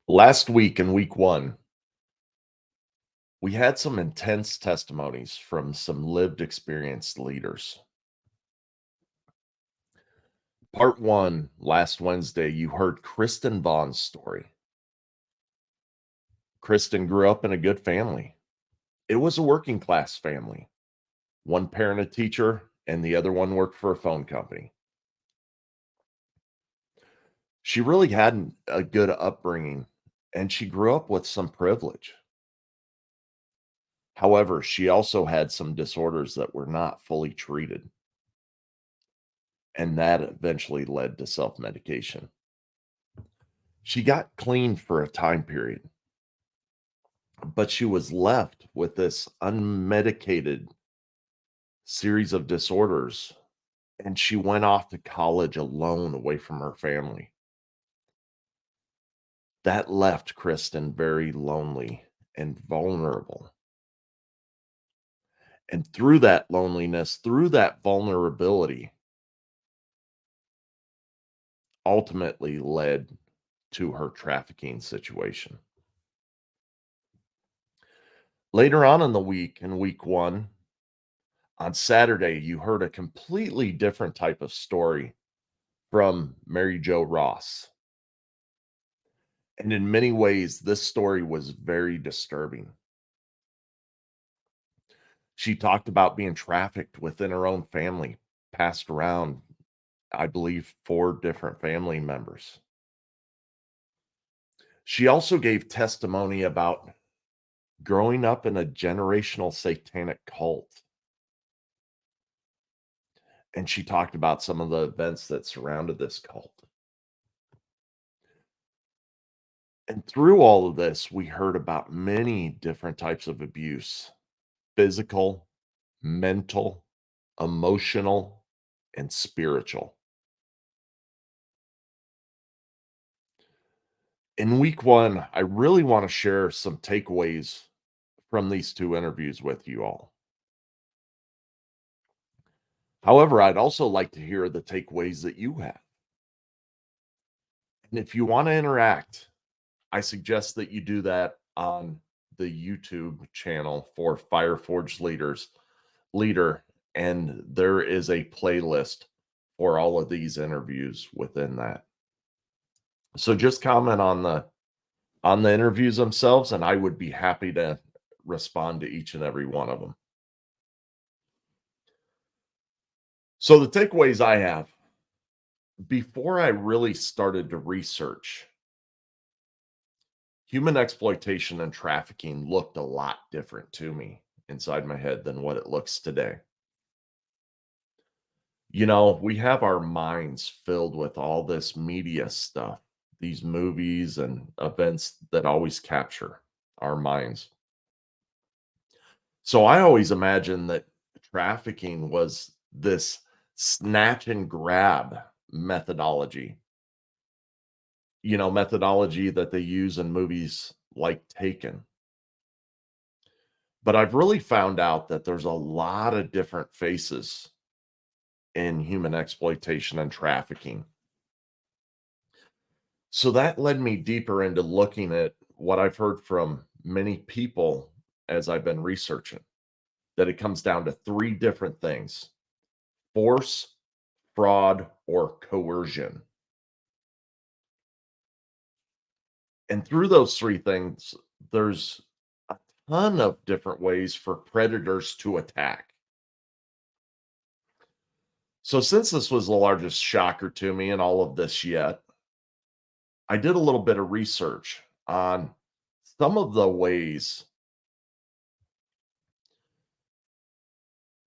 Last week in week one, we had some intense testimonies from some lived experience leaders. Part one, last Wednesday, you heard Kristen Vaughn's story. Kristen grew up in a good family. It was a working class family. One parent a teacher, and the other one worked for a phone company. She really had a good upbringing, and she grew up with some privilege. However, she also had some disorders that were not fully treated. And that eventually led to self-medication. She got clean for a time period, but she was left with this unmedicated series of disorders, and she went off to college alone away from her family. That left Kristen very lonely and vulnerable. And through that loneliness, through that vulnerability, ultimately led to her trafficking situation. Later on in the week, in week one, on Saturday, you heard a completely different type of story from Mary Jo Ross. And in many ways, this story was very disturbing. She talked about being trafficked within her own family, passed around, I believe, 4 different family members. She also gave testimony about growing up in a generational satanic cult. And she talked about some of the events that surrounded this cult. And through all of this, we heard about many different types of abuse: physical, mental, emotional, and spiritual. In week one, I really want to share some takeaways from these 2 interviews with you all. However, I'd also like to hear the takeaways that you have. And if you want to interact, I suggest that you do that on the YouTube channel for Fireforge Leader, and there is a playlist for all of these interviews within that. So just comment on the interviews themselves, and I would be happy to respond to each and every one of them. So the takeaways I have, before I really started to research, human exploitation and trafficking looked a lot different to me inside my head than what it looks today. We have our minds filled with all this media stuff, these movies and events that always capture our minds. So I always imagined that trafficking was this snatch and grab methodology, methodology that they use in movies like Taken. But I've really found out that there's a lot of different faces in human exploitation and trafficking. So that led me deeper into looking at what I've heard from many people as I've been researching, that it comes down to 3 different things: force, fraud, or coercion. And through those 3 things, there's a ton of different ways for predators to attack. So, since this was the largest shocker to me in all of this yet, I did a little bit of research on some of the ways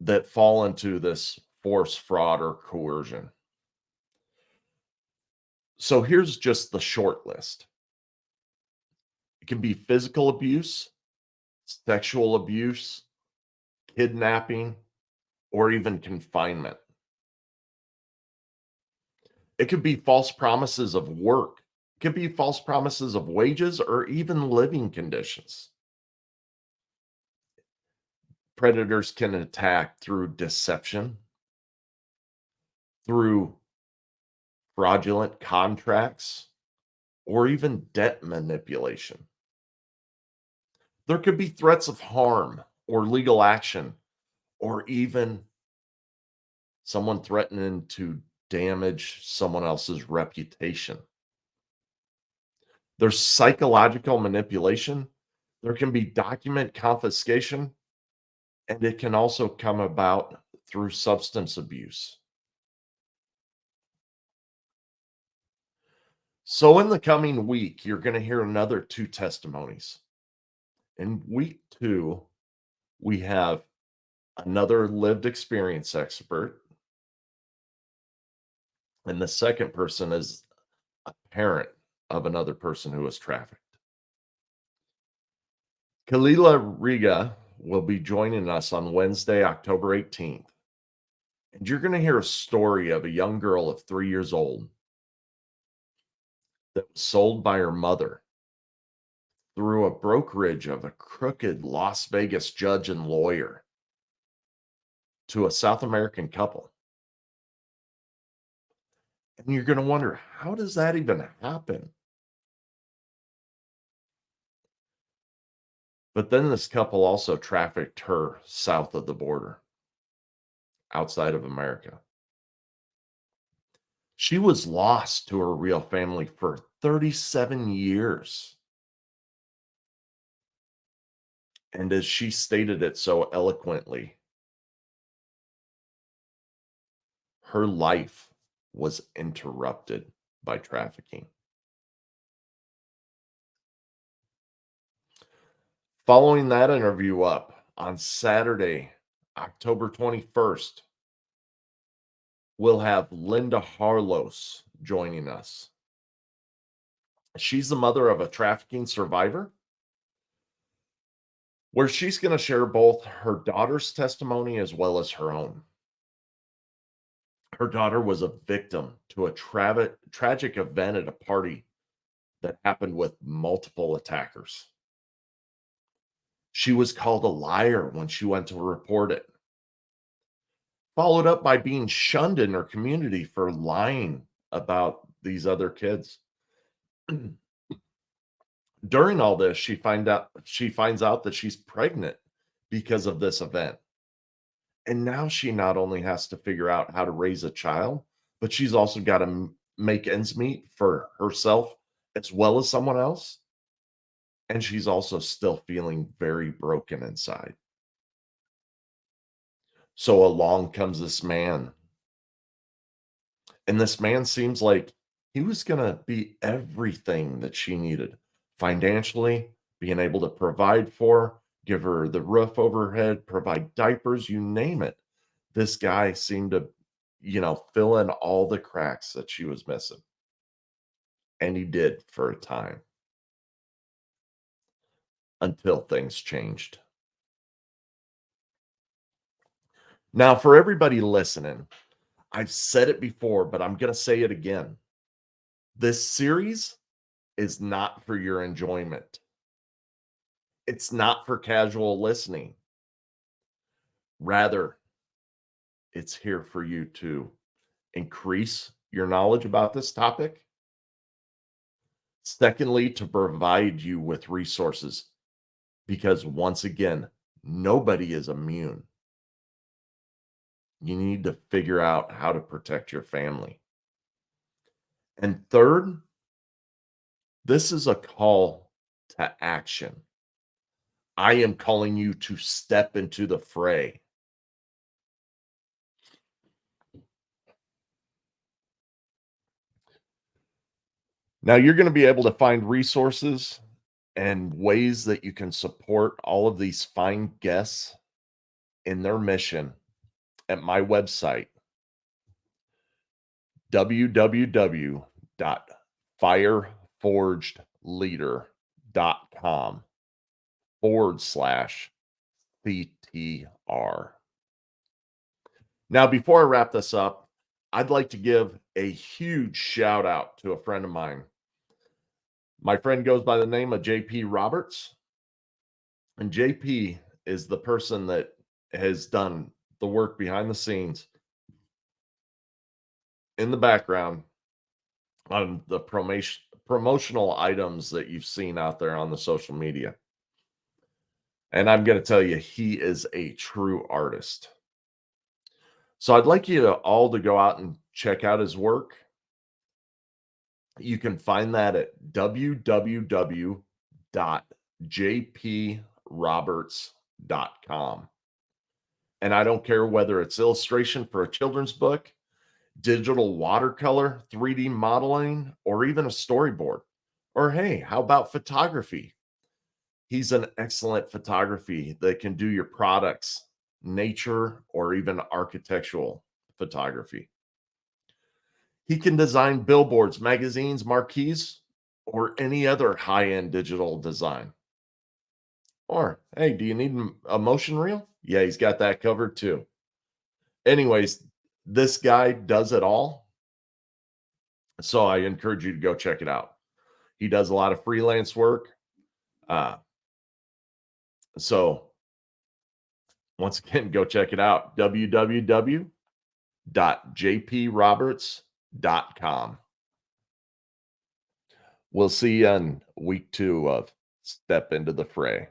that fall into this force, fraud, or coercion. So, here's just the short list: it can be physical abuse, sexual abuse, kidnapping, or even confinement. It could be false promises of work. It could be false promises of wages or even living conditions. Predators can attack through deception, through fraudulent contracts, or even debt manipulation. There could be threats of harm or legal action, or even someone threatening to damage someone else's reputation. There's psychological manipulation. There can be document confiscation, and it can also come about through substance abuse. So, in the coming week, you're going to hear another two testimonies. In week two, we have another lived experience expert, and the second person is a parent of another person who was trafficked. Kalila Riga will be joining us on Wednesday, October 18th. And you're going to hear a story of a young girl of 3 years old that was sold by her mother through a brokerage of a crooked Las Vegas judge and lawyer to a South American couple. And you're going to wonder, how does that even happen? But then this couple also trafficked her south of the border, outside of America. She was lost to her real family for 37 years. And as she stated it so eloquently, her life was interrupted by trafficking. Following that interview up on Saturday, October 21st, we'll have Linda Harlos joining us. She's the mother of a trafficking survivor, where she's going to share both her daughter's testimony as well as her own. Her daughter was a victim to a tragic event at a party that happened with multiple attackers. She was called a liar when she went to report it, followed up by being shunned in her community for lying about these other kids. During all this, she finds out that she's pregnant because of this event. And now she not only has to figure out how to raise a child, but she's also got to make ends meet for herself as well as someone else. And she's also still feeling very broken inside. So along comes this man. And this man seems like he was going to be everything that she needed financially, being able to provide for her, give her the roof over her head, provide diapers, you name it. This guy seemed to, fill in all the cracks that she was missing. And he did for a time until things changed. Now, for everybody listening, I've said it before, but I'm going to say it again. This series is not for your enjoyment. It's not for casual listening. Rather, it's here for you to increase your knowledge about this topic. Secondly, to provide you with resources, because once again, nobody is immune. You need to figure out how to protect your family. And third, this is a call to action. I am calling you to step into the fray. Now, you're going to be able to find resources and ways that you can support all of these fine guests in their mission at my website, www.fireforgedleader.com/CTR. Now, before I wrap this up, I'd like to give a huge shout out to a friend of mine. My friend goes by the name of JP Roberts, and JP is the person that has done the work behind the scenes in the background on the promotional items that you've seen out there on the social media. And I'm going to tell you, he is a true artist. So I'd like you to all to go out and check out his work. You can find that at www.jproberts.com. And I don't care whether it's illustration for a children's book, digital watercolor, 3D modeling, or even a storyboard. Or hey, how about photography? He's an excellent photography that can do your products, nature, or even architectural photography. He can design billboards, magazines, marquees, or any other high-end digital design. Or, hey, do you need a motion reel? Yeah, he's got that covered too. Anyways, this guy does it all. So I encourage you to go check it out. He does a lot of freelance work. Uh, so once again, go check it out. www.jproberts.com. We'll see you on week 2 of Step Into the Fray.